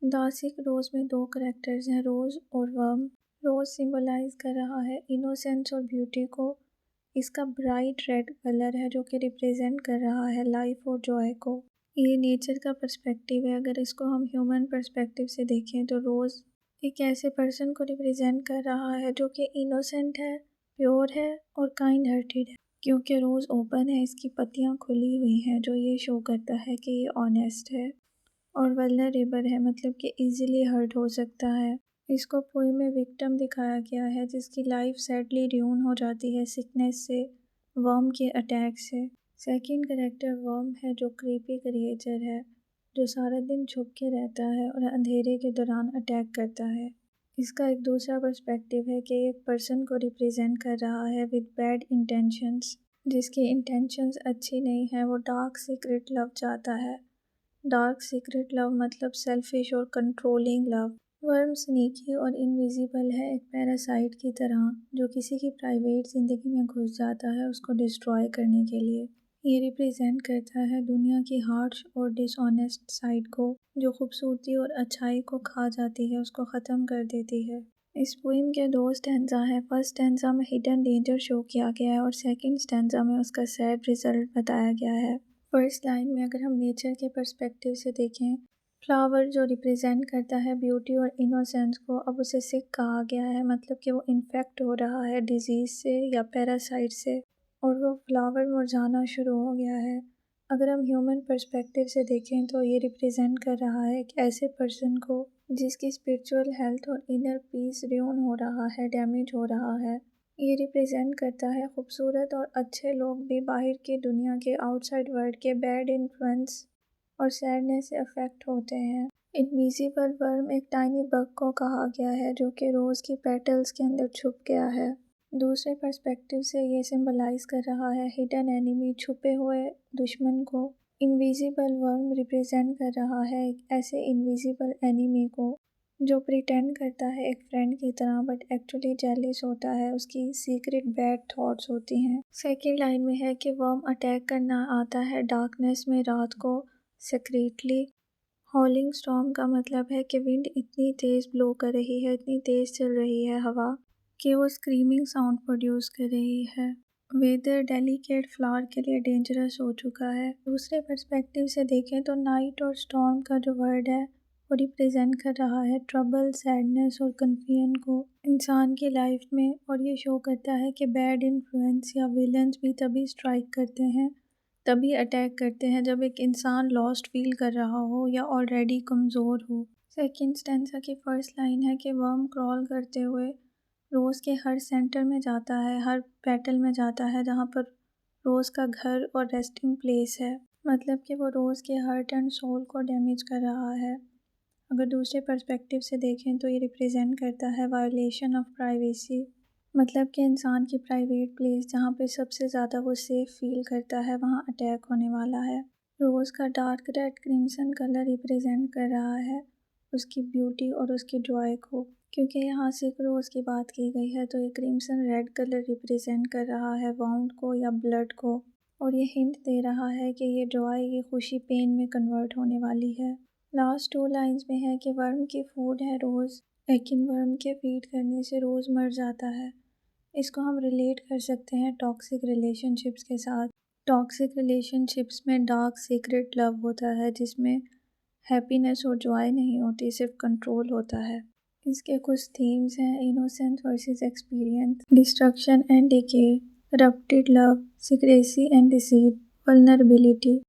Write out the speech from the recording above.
The सिक रोज में दो characters हैं, रोज और वर्म। रोज सिंबलाइज कर रहा है इनोसेंस और ब्यूटी को। इसका ब्राइट रेड कलर है जो कि रिप्रेजेंट कर रहा है लाइफ और जॉय को। ये नेचर का पर्सपेक्टिव है। अगर इसको हम ह्यूमन पर्सपेक्टिव से देखें तो रोज एक ऐसे पर्सन को रिप्रेजेंट कर रहा है जो कि इनोसेंट है, प्योर है और काइंड हार्टेड है। क्योंकि रोज ओपन है, इसकी पत्तियां खुली हुई हैं जो ये शो करता है कि ये ऑनेस्ट है। और वल्नरेबल है, मतलब कि इजीली हर्ट हो सकता है। इसको पोएम में विक्टिम दिखाया गया है जिसकी लाइफ सैडली ड्यून हो जाती है सिकनेस से, वर्म के अटैक से। सेकंड कैरेक्टर वर्म है जो क्रीपी क्रिएचर है जो सारा दिन छुप के रहता है और अंधेरे के दौरान अटैक करता है। इसका एक दूसरा पर्सपेक्टिव है कि एक पर्सन को रिप्रेजेंट कर रहा है विद बैड इंटेंशंस, जिसकी इंटेंशंस अच्छी नहीं है। वो डार्क सीक्रेट लव चाहता है। डार्क सीक्रेट लव मतलब सेल्फिश और कंट्रोलिंग लव। वर्म स्नीकी और इनविजिबल है, एक पैरासाइट की तरह जो किसी की प्राइवेट ज़िंदगी में घुस जाता है उसको डिस्ट्रॉय करने के लिए। ये रिप्रेजेंट करता है दुनिया की हार्श और डिसऑनेस्ट साइड को, जो खूबसूरती और अच्छाई को खा जाती है, उसको ख़त्म कर देती है। इस पोइम के दो स्टैंजा हैं। फर्स्ट स्टैंजा में हिडन डेंजर शो किया गया है और सेकंड स्टैंजा में उसका सैड रिजल्ट बताया गया है। फर्स्ट लाइन में अगर हम नेचर के पर्सपेक्टिव से देखें, फ्लावर जो रिप्रेजेंट करता है ब्यूटी और इनोसेंस को, अब उसे सिक कहा गया है, मतलब कि वो इन्फेक्ट हो रहा है डिजीज़ से या पैरासाइट से और वो फ्लावर मुरझाना शुरू हो गया है। अगर हम ह्यूमन पर्सपेक्टिव से देखें तो ये रिप्रेजेंट कर रहा है एक ऐसे पर्सन को जिसकी स्पिरिचुअल हेल्थ और इनर पीस ड्यून हो रहा है, डैमेज हो रहा है। ये रिप्रेजेंट करता है खूबसूरत और अच्छे लोग भी बाहर की दुनिया के आउटसाइड वर्ल्ड के बैड इन्फ्लुएंस और सैडनेस से अफेक्ट होते हैं। इनविजिबल वर्म एक टाइनी बग को कहा गया है जो कि रोज़ की पेटल्स के अंदर छुप गया है। दूसरे पर्सपेक्टिव से ये सिंबलाइज कर रहा है हिडन एनिमी, छुपे हुए दुश्मन को। इनविजिबल वर्म रिप्रेजेंट कर रहा है एक ऐसे इनविजिबल एनिमी को जो प्रिटेंड करता है एक फ्रेंड की तरह बट एक्चुअली जेलिस होता है, उसकी सीक्रेट बैड थॉट्स होती हैं। सेकेंड लाइन में है कि वर्म अटैक करना आता है डार्कनेस में रात को सीक्रेटली। हॉलिंग स्टॉर्म का मतलब है कि विंड इतनी तेज़ ब्लो कर रही है, इतनी तेज़ चल रही है हवा कि वो स्क्रीमिंग साउंड प्रोड्यूस कर रही है। वेदर डेलिकेट फ्लावर के लिए डेंजरस हो चुका है। दूसरे पर्सपेक्टिव से देखें तो नाइट और स्टॉर्म का जो वर्ड है वो रिप्रेजेंट कर रहा है ट्रबल, सैडनेस और कन्फ्यूजन को इंसान की लाइफ में। और ये शो करता है कि बैड इन्फ्लुएंस या विलन्स भी तभी स्ट्राइक करते हैं, तभी अटैक करते हैं जब एक इंसान लॉस्ट फील कर रहा हो या ऑलरेडी कमज़ोर हो। सेकेंड स्टैंजा की फर्स्ट लाइन है कि वर्म क्रॉल करते हुए रोज़ के हर सेंटर में जाता है, हर पेटल में जाता है जहाँ पर रोज़ का घर और रेस्टिंग प्लेस है, मतलब कि वो रोज़ के हार्ट एंड सोल को डैमेज कर रहा है। अगर दूसरे पर्सपेक्टिव से देखें तो ये रिप्रेजेंट करता है वायलेशन ऑफ प्राइवेसी, मतलब कि इंसान की प्राइवेट प्लेस जहाँ पे सबसे ज़्यादा वो सेफ फील करता है वहाँ अटैक होने वाला है। रोज़ का dark red crimson colour represent कर रहा है उसकी ब्यूटी और उसकी जॉय को। क्योंकि यहाँ सिक रोज़ की बात की गई है तो ये क्रिम्सन रेड कलर रिप्रेजेंट कर रहा है वाउंड को या ब्लड को, और ये हिंट दे रहा है कि ये जॉय, ये खुशी पेन में कन्वर्ट होने वाली है। लास्ट टू लाइंस में है कि वर्म की फूड है रोज़, लेकिन वर्म के फीड करने से रोज़ मर जाता है। इसको हम रिलेट कर सकते हैं टॉक्सिक रिलेशनशिप्स के साथ। टॉक्सिक रिलेशनशिप्स में डार्क सीक्रेट लव होता है जिसमें हैप्पीनेस और जॉय नहीं होती, सिर्फ कंट्रोल होता है। इसके कुछ थीम्स हैं: innocence versus experience, destruction and decay, corrupted love, secrecy and deceit, vulnerability.